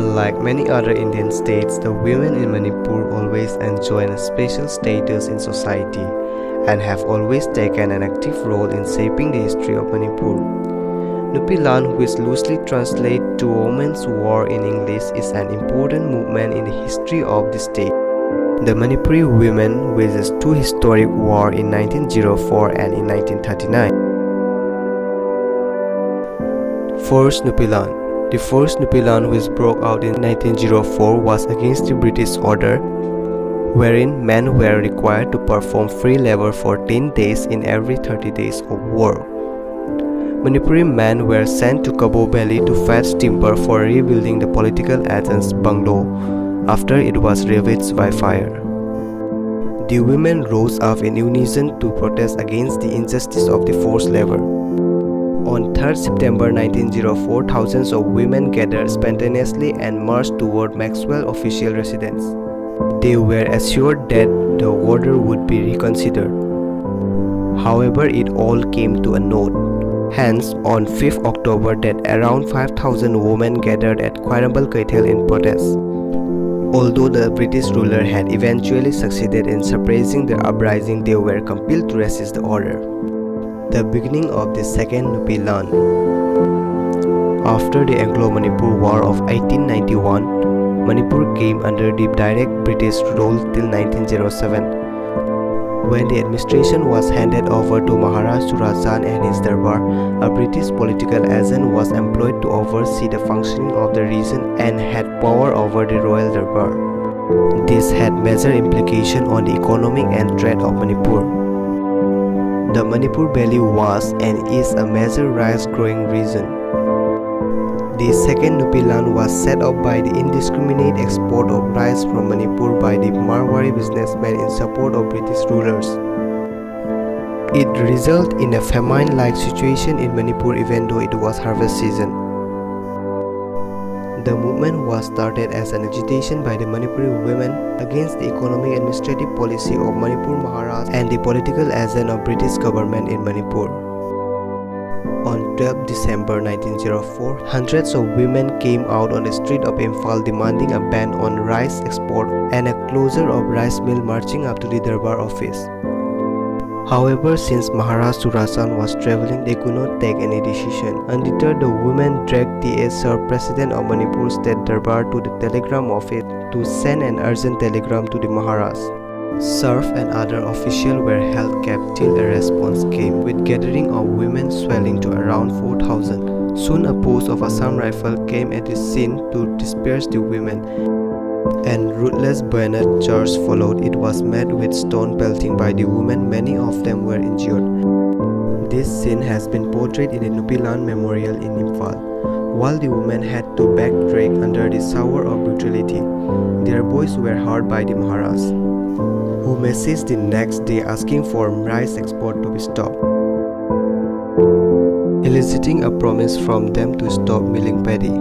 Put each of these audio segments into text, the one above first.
Unlike many other Indian states, the women in Manipur always enjoy a special status in society and have always taken an active role in shaping the history of Manipur. Nupi, which loosely translates to Women's War in English, is an important movement in the history of the state. The Manipuri women waged two historic wars in 1904 and in 1939. First, Nupi. The first Nupi, which broke out in 1904, was against the British order, wherein men were required to perform free labor for 10 days in every 30 days of war. Manipuri men were sent to Kabo Valley to fetch timber for rebuilding the political agent's bungalow after it was ravaged by fire. The women rose up in unison to protest against the injustice of the forced labor. On 3rd September 1904, thousands of women gathered spontaneously and marched toward Maxwell's official residence. They were assured that the order would be reconsidered. However, it all came to a naught. Hence, on 5th October, that around 5,000 women gathered at Khwairambal Kaithel in protest. Although the British ruler had eventually succeeded in suppressing the uprising, they were compelled to resist the order. The beginning of the Second Nupi. After the Anglo-Manipur War of 1891, Manipur came under the direct British rule till 1907. When the administration was handed over to Maharaj Surajan and his darbar, a British political agent was employed to oversee the functioning of the region and had power over the royal darbar. This had major implications on the economic and trade of Manipur. The Manipur Valley was and is a major rice-growing region. The second Nupi was set up by the indiscriminate export of rice from Manipur by the Marwari businessmen in support of British rulers. It resulted in a famine-like situation in Manipur even though it was harvest season. The movement was started as an agitation by the Manipuri women against the economic and administrative policy of Manipur Maharaj and the political agent of British government in Manipur. On 12 December 1904, hundreds of women came out on the street of Imphal demanding a ban on rice export and a closure of rice mill, marching up to the Darbar office. However, since Maharaj Surajan was travelling, they could not take any decision. Undeterred, the women dragged the ex-serf president of Manipur State Darbar to the telegram office to send an urgent telegram to the Maharaj. Serf and other officials were held captive till a response came, with gathering of women swelling to around 4,000. Soon a post of Assam rifle came at the scene to disperse the women, and ruthless bayonet charge followed. It was met with stone pelting by the women. Many of them were injured. This scene has been portrayed in the Nupi Memorial in Imphal. While the women had to backtrack under the shower of brutality, their voices were heard by the Maharaj, who messaged the next day asking for rice export to be stopped, eliciting a promise from them to stop milling paddy.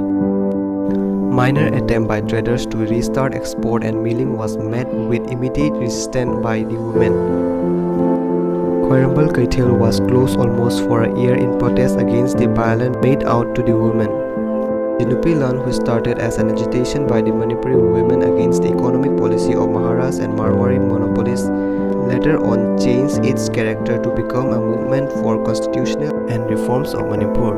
Minor attempt by traders to restart export and milling was met with immediate resistance by the women. Khwairambal Kaithel was closed almost for a year in protest against the violence made out to the women. The Nupi, which started as an agitation by the Manipuri women against the economic policy of Maharaj and Marwari monopolists, later on changed its character to become a movement for constitutional and reforms of Manipur.